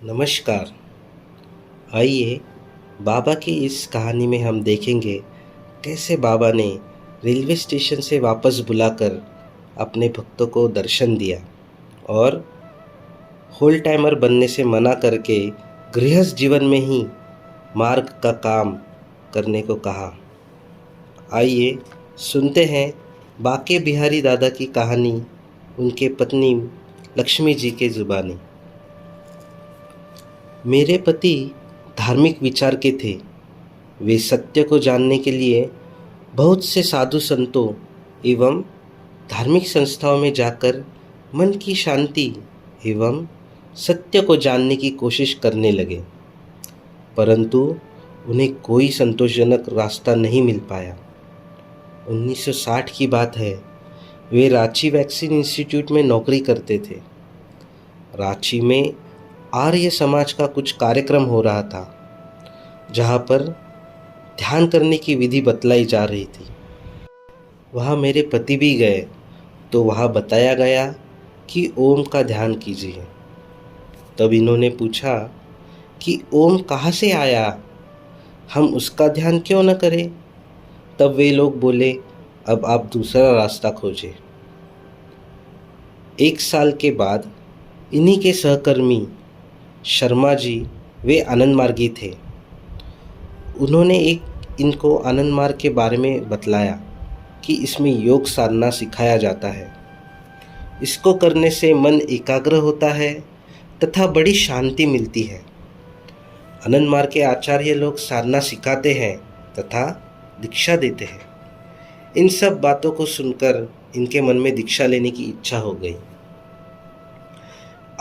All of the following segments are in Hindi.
नमस्कार। आइए बाबा की इस कहानी में हम देखेंगे कैसे बाबा ने रेलवे स्टेशन से वापस बुलाकर अपने भक्तों को दर्शन दिया और होल टाइमर बनने से मना करके गृहस्थ जीवन में ही मार्ग का काम करने को कहा। आइए सुनते हैं बाके बिहारी दादा की कहानी उनके पत्नी लक्ष्मी जी के जुबानी। मेरे पति धार्मिक विचार के थे। वे सत्य को जानने के लिए बहुत से साधु संतों एवं धार्मिक संस्थाओं में जाकर मन की शांति एवं सत्य को जानने की कोशिश करने लगे, परंतु उन्हें कोई संतोषजनक रास्ता नहीं मिल पाया। 1960 की बात है। वे रांची वैक्सीन इंस्टीट्यूट में नौकरी करते थे। रांची में आर्य समाज का कुछ कार्यक्रम हो रहा था, जहाँ पर ध्यान करने की विधि बतलाई जा रही थी। वहाँ मेरे पति भी गए तो वहाँ बताया गया कि ओम का ध्यान कीजिए। तब इन्होंने पूछा कि ओम कहाँ से आया, हम उसका ध्यान क्यों न करें। तब वे लोग बोले, अब आप दूसरा रास्ता खोजें। 1 साल के बाद इन्हीं के सहकर्मी शर्मा जी, वे आनंद मार्गी थे। उन्होंने इनको आनंद मार्ग के बारे में बतलाया कि इसमें योग साधना सिखाया जाता है। इसको करने से मन एकाग्र होता है तथा बड़ी शांति मिलती है। आनंद मार्ग के आचार्य लोग साधना सिखाते हैं तथा दीक्षा देते हैं। इन सब बातों को सुनकर इनके मन में दीक्षा लेने की इच्छा हो गई।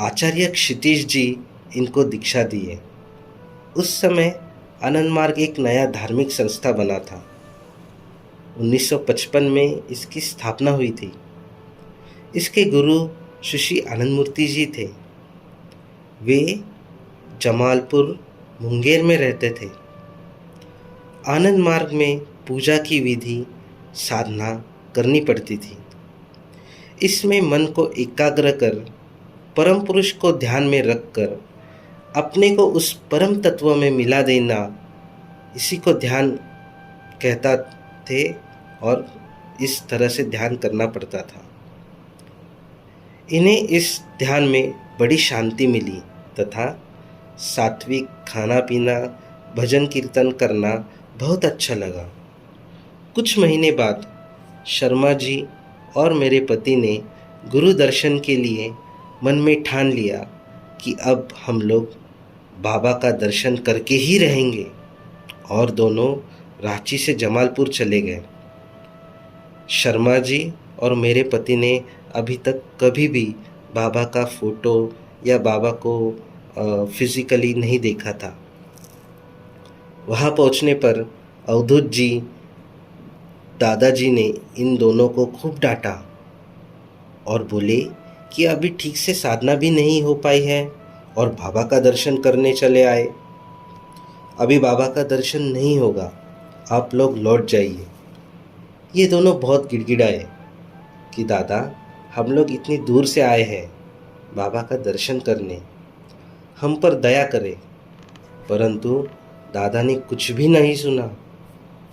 आचार्य क्षितिज जी इनको दीक्षा दिए। उस समय आनंद मार्ग एक नया धार्मिक संस्था बना था। 1955 में इसकी स्थापना हुई थी। इसके गुरु श्री आनंद मूर्ति जी थे। वे जमालपुर मुंगेर में रहते थे। आनंद मार्ग में पूजा की विधि साधना करनी पड़ती थी। इसमें मन को एकाग्र कर परम पुरुष को ध्यान में रखकर अपने को उस परम तत्व में मिला देना, इसी को ध्यान कहता थे और इस तरह से ध्यान करना पड़ता था। इन्हें इस ध्यान में बड़ी शांति मिली तथा सात्विक खाना पीना, भजन कीर्तन करना बहुत अच्छा लगा। कुछ महीने बाद शर्मा जी और मेरे पति ने गुरु दर्शन के लिए मन में ठान लिया कि अब हम लोग बाबा का दर्शन करके ही रहेंगे, और दोनों रांची से जमालपुर चले गए। शर्मा जी और मेरे पति ने अभी तक कभी भी बाबा का फ़ोटो या बाबा को फिज़िकली नहीं देखा था। वहाँ पहुँचने पर अवधूत जी, दादाजी ने इन दोनों को खूब डांटा और बोले कि अभी ठीक से साधना भी नहीं हो पाई है और बाबा का दर्शन करने चले आए। अभी बाबा का दर्शन नहीं होगा, आप लोग लौट जाइए। ये दोनों बहुत गिड़गिड़ाए कि दादा, हम लोग इतनी दूर से आए हैं बाबा का दर्शन करने, हम पर दया करें। परंतु दादा ने कुछ भी नहीं सुना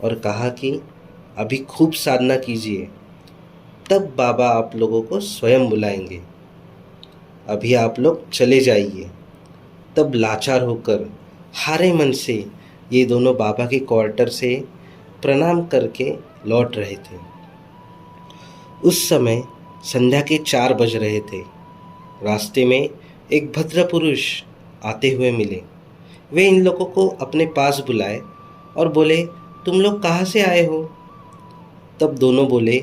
और कहा कि अभी खूब साधना कीजिए, तब बाबा आप लोगों को स्वयं बुलाएंगे, अभी आप लोग चले जाइए। तब लाचार होकर हारे मन से ये दोनों बाबा के क्वार्टर से प्रणाम करके लौट रहे थे। उस समय संध्या के 4 बज रहे थे। रास्ते में एक भद्र पुरुष आते हुए मिले। वे इन लोगों को अपने पास बुलाए और बोले, तुम लोग कहाँ से आए हो? तब दोनों बोले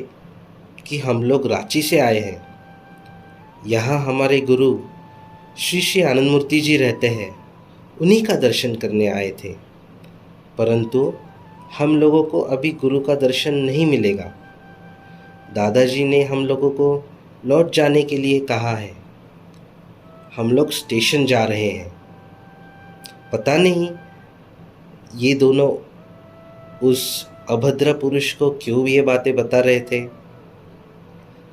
कि हम लोग रांची से आए हैं। यहाँ हमारे गुरु श्री आनंद मूर्ति जी रहते हैं, उन्हीं का दर्शन करने आए थे, परंतु हम लोगों को अभी गुरु का दर्शन नहीं मिलेगा। दादाजी ने हम लोगों को लौट जाने के लिए कहा है। हम लोग स्टेशन जा रहे हैं। पता नहीं ये दोनों उस अभद्र पुरुष को क्यों ये बातें बता रहे थे।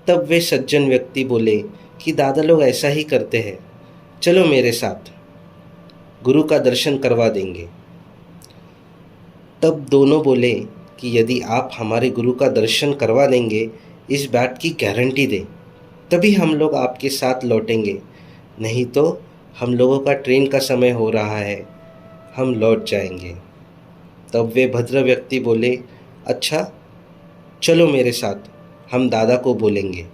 तब वे सज्जन व्यक्ति बोले कि दादा लोग ऐसा ही करते हैं, चलो मेरे साथ। गुरु का दर्शन करवा देंगे। तब दोनों बोले कि यदि आप हमारे गुरु का दर्शन करवा देंगे, इस बात की गारंटी दें, तभी हम लोग आपके साथ लौटेंगे, नहीं तो हम लोगों का ट्रेन का समय हो रहा है, हम लौट जाएंगे। तब वे भद्र व्यक्ति बोले, अच्छा चलो मेरे साथ, हम दादा को बोलेंगे।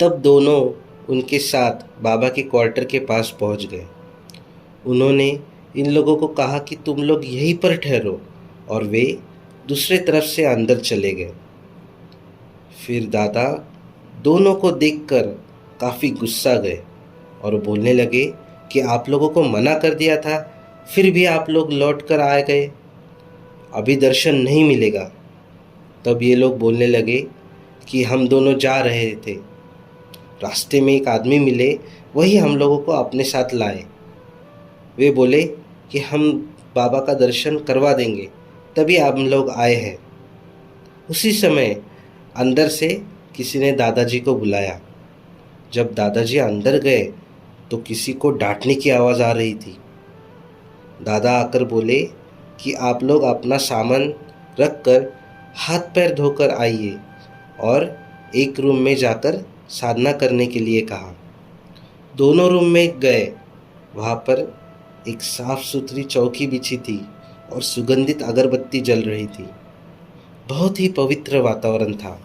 तब दोनों उनके साथ बाबा के क्वार्टर के पास पहुंच गए। उन्होंने इन लोगों को कहा कि तुम लोग यहीं पर ठहरो, और वे दूसरे तरफ से अंदर चले गए। फिर दादा दोनों को देखकर काफ़ी गुस्सा गए और बोलने लगे कि आप लोगों को मना कर दिया था, फिर भी आप लोग लौट कर आ गए, अभी दर्शन नहीं मिलेगा। तब ये लोग बोलने लगे कि हम दोनों जा रहे थे, रास्ते में एक आदमी मिले, वही हम लोगों को अपने साथ लाए। वे बोले कि हम बाबा का दर्शन करवा देंगे, तभी हम लोग आए हैं। उसी समय अंदर से किसी ने दादाजी को बुलाया। जब दादाजी अंदर गए तो किसी को डांटने की आवाज़ आ रही थी। दादा आकर बोले कि आप लोग अपना सामान रख कर हाथ पैर धोकर आइए और एक रूम में जाकर साधना करने के लिए कहा। दोनों रूम में गए। वहाँ पर एक साफ सुथरी चौकी बिछी थी और सुगंधित अगरबत्ती जल रही थी। बहुत ही पवित्र वातावरण था।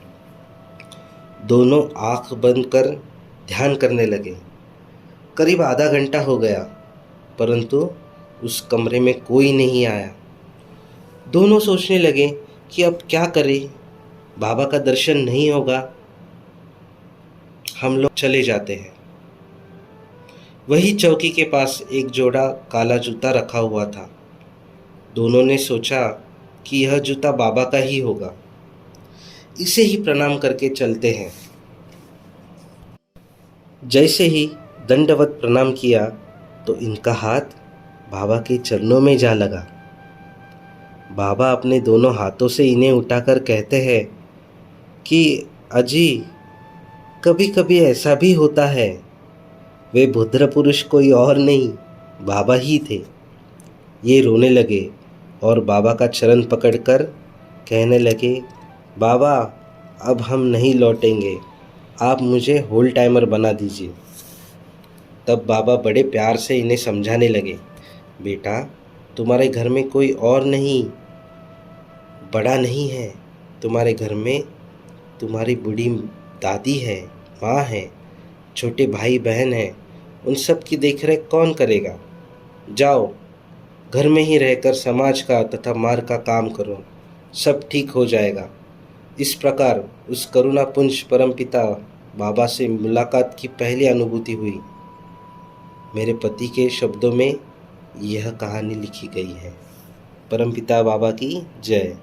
दोनों आंख बंद कर ध्यान करने लगे। करीब आधा घंटा हो गया, परंतु उस कमरे में कोई नहीं आया। दोनों सोचने लगे कि अब क्या करें, बाबा का दर्शन नहीं होगा, हम लोग चले जाते हैं। वही चौकी के पास एक जोड़ा काला जूता रखा हुआ था। दोनों ने सोचा कि यह जूता बाबा का ही होगा, इसे ही प्रणाम करके चलते हैं। जैसे ही दंडवत प्रणाम किया तो इनका हाथ बाबा के चरणों में जा लगा। बाबा अपने दोनों हाथों से इन्हें उठाकर कहते हैं कि अजी, कभी कभी ऐसा भी होता है। वे बुद्ध पुरुष कोई और नहीं, बाबा ही थे। ये रोने लगे और बाबा का चरण पकड़कर कहने लगे, बाबा अब हम नहीं लौटेंगे, आप मुझे होल टाइमर बना दीजिए। तब बाबा बड़े प्यार से इन्हें समझाने लगे, बेटा तुम्हारे घर में कोई और नहीं, बड़ा नहीं है, तुम्हारे घर में तुम्हारी बूढ़ी दादी है, माँ है, छोटे भाई बहन हैं, उन सब की देखरेख कौन करेगा। जाओ घर में ही रहकर समाज का तथा मार्ग का काम करो, सब ठीक हो जाएगा। इस प्रकार उस करुणापुंज परमपिता बाबा से मुलाकात की पहली अनुभूति हुई। मेरे पति के शब्दों में यह कहानी लिखी गई है। परमपिता बाबा की जय।